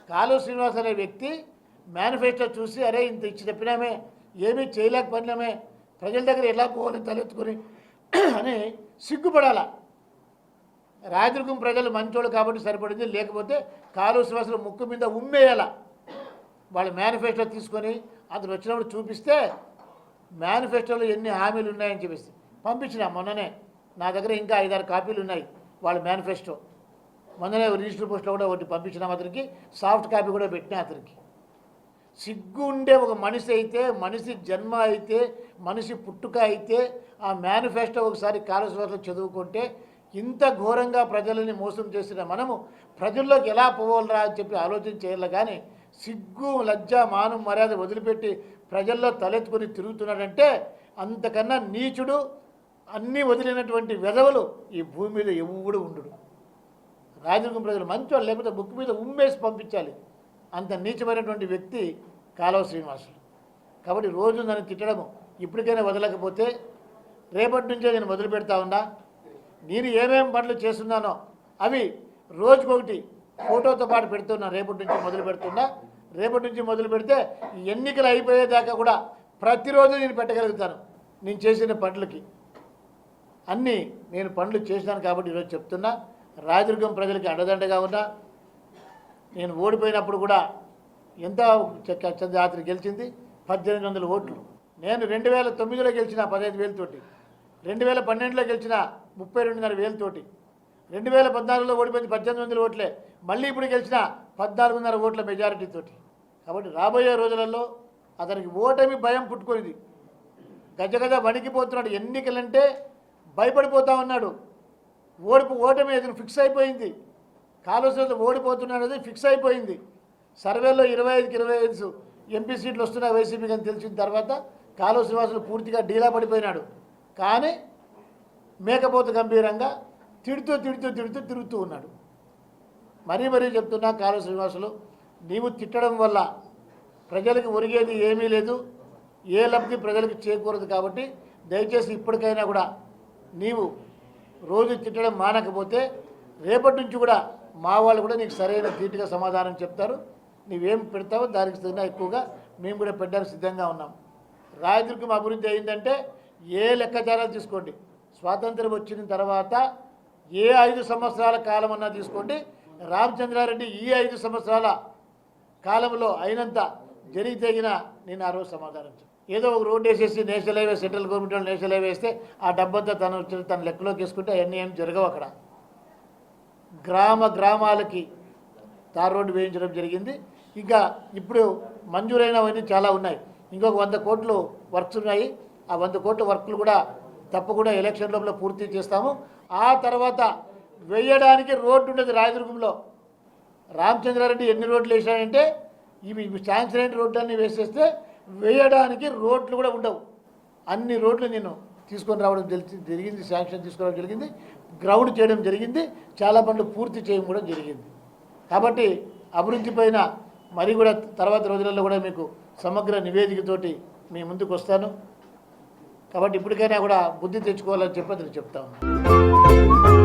కాలువ శ్రీనివాస్ అనే వ్యక్తి మేనిఫెస్టో చూసి అరే ఇంత ఇచ్చి చెప్పినామే ఏమీ చేయలేకపోయినామే ప్రజల దగ్గర ఎలా పోవాలని తలెత్తుకొని అని సిగ్గుపడాలా. రాయదుర్గం ప్రజలు మంచోళ్ళు కాబట్టి సరిపడింది, లేకపోతే కాలువ శ్రీనివాసులు ముక్కు మీద ఉమ్మేయాల. వాళ్ళు మేనిఫెస్టో తీసుకొని అతను వచ్చినప్పుడు చూపిస్తే మేనిఫెస్టోలో ఎన్ని హామీలు ఉన్నాయని చెప్పేసి పంపించిన. మొన్ననే నా దగ్గర ఇంకా 5-6 కాపీలు ఉన్నాయి వాళ్ళ మేనిఫెస్టో. మొన్ననే రిజిస్టర్ పోస్ట్లో కూడా ఒకటి పంపించిన అతనికి, సాఫ్ట్ కాపీ కూడా పెట్టిన అతనికి. సిగ్గు ఉండే ఒక మనిషి అయితే, మనిషి జన్మ అయితే, మనిషి పుట్టుక అయితే ఆ మేనిఫెస్టో ఒకసారి కాలువ చదువుకుంటే ఇంత ఘోరంగా ప్రజలని మోసం చేసిన మనము ప్రజల్లోకి ఎలా పోవాలరా అని చెప్పి ఆలోచన చేయాలి. కానీ సిగ్గు లజ్జ మానం మర్యాద వదిలిపెట్టి ప్రజల్లో తలెత్తుకొని తిరుగుతున్నాడంటే అంతకన్నా నీచుడు, అన్నీ వదిలినటువంటి వెధవలు ఈ భూమి మీద ఎవడు ఉండడు. రాజదుర్గం ప్రజలు మంచివాళ్ళు, లేకపోతే బుక్ మీద ఉమ్మేసి పంపించాలి. అంత నీచమైనటువంటి వ్యక్తి కాలువ శ్రీనివాసులు. కాబట్టి రోజు నన్ను తిట్టడము ఇప్పటికైనా వదలకపోతే రేపటి నుంచే నేను మొదలు పెడతా ఉన్నా. నేను ఏమేమి పనులు చేస్తున్నానో అవి రోజుకొకటి ఫోటోతో పాటు పెడుతున్నా. రేపటి నుంచి మొదలు పెడుతున్నా. రేపటి నుంచి మొదలు పెడితే ఎన్నికలు అయిపోయేదాకా కూడా ప్రతిరోజు నేను పెట్టగలుగుతాను. నేను చేసిన పనులకి అన్నీ నేను పనులు చేసినాను కాబట్టి ఈరోజు చెప్తున్నా. రాయదుర్గం ప్రజలకి అండదండగా ఉన్నా. నేను ఓడిపోయినప్పుడు కూడా ఎంత చంద్రయాత్ర గెలిచింది 1800 ఓట్లు. నేను 2009లో గెలిచిన 15,000 తోటి, 2012లో గెలిచిన 32,500 తోటి, 2014లో ఓడిపోయింది 1800 ఓట్లే, మళ్ళీ ఇప్పుడు గెలిచిన 14,500 ఓట్ల మెజారిటీ తోటి. కాబట్టి రాబోయే రోజులలో అతనికి ఓటమి భయం పుట్టుకునేది. గజగజ వణికిపోతున్నాడు. ఎన్నికలంటే భయపడిపోతూ ఉన్నాడు. ఓటమి అతను ఫిక్స్ అయిపోయింది. కాలువ ఓడిపోతున్నాడు అనేది ఫిక్స్ అయిపోయింది. సర్వేలో 25కి 25 ఎంపీ సీట్లు వస్తున్నాయి వైసీపీకి అని తెలిసిన తర్వాత కాలువ శ్రీనివాసులు పూర్తిగా డీలా పడిపోయినాడు. కానీ మేకపోతు గంభీరంగా తిడుతూ ఉన్నాడు. మరీ చెప్తున్నా, కాలువ శ్రీనివాసులు నీవు తిట్టడం వల్ల ప్రజలకు ఒరిగేది ఏమీ లేదు, ఏ లబ్ధి ప్రజలకు చేకూరదు. కాబట్టి దయచేసి ఇప్పటికైనా కూడా నీవు రోజు తిట్టడం మానకపోతే రేపటి నుంచి కూడా మా వాళ్ళు కూడా నీకు సరైన ధీటుగా సమాధానం చెప్తారు. నీవేం పెడతావో దానికి సిద్ధంగా ఎక్కువగా మేము కూడా పెట్టడానికి సిద్ధంగా ఉన్నాం. రాయదుర్గం అభివృద్ధి అయిందంటే ఏ లెక్కాచారాలు తీసుకోండి, స్వాతంత్రం వచ్చిన తర్వాత ఏ 5 సంవత్సరాల కాలం అన్నా తీసుకోండి, రామచంద్రారెడ్డి ఈ 5 సంవత్సరాల కాలంలో అయినంత జరిగితేగిన నేను ఆ రోజు సమాధానం చెప్పాను. ఏదో ఒక రోడ్డు వేసేసి నేషనల్ హైవే, సెంట్రల్ గవర్నమెంట్ వాళ్ళు నేషనల్ హైవే వేస్తే ఆ డబ్బంతా తన లెక్కలోకి వేసుకుంటే అవన్నీ ఏం జరగవు. అక్కడ గ్రామాలకి తార్ రోడ్డు వేయించడం జరిగింది. ఇంకా ఇప్పుడు మంజూరైనవన్నీ చాలా ఉన్నాయి. ఇంకొక 100 కోట్లు వర్క్స్ ఉన్నాయి. ఆ 100 కోట్ల వర్క్లు కూడా తప్పకుండా ఎలక్షన్ లోపల పూర్తి చేస్తాము. ఆ తర్వాత వేయడానికి రోడ్డు ఉండదు రాయదుర్గంలో. రామచంద్రారెడ్డి ఎన్ని రోడ్లు వేసాడంటే ఇవి శాంక్షన్ అయిన రోడ్లన్నీ వేసేస్తే వేయడానికి రోడ్లు కూడా ఉండవు. అన్ని రోడ్లు నేను తీసుకొని రావడం జరిగింది, శాంక్షన్ తీసుకురావడం జరిగింది, గ్రౌండ్ చేయడం జరిగింది, చాలా పనులు పూర్తి చేయడం కూడా జరిగింది. కాబట్టి అభివృద్ధి పైన మరి కూడా తర్వాత రోజులలో కూడా మీకు సమగ్ర నివేదికతోటి మీ ముందుకు వస్తాను. కాబట్టి ఇప్పటికైనా కూడా బుద్ధి తెచ్చుకోవాలని చెప్పి చెప్తాను.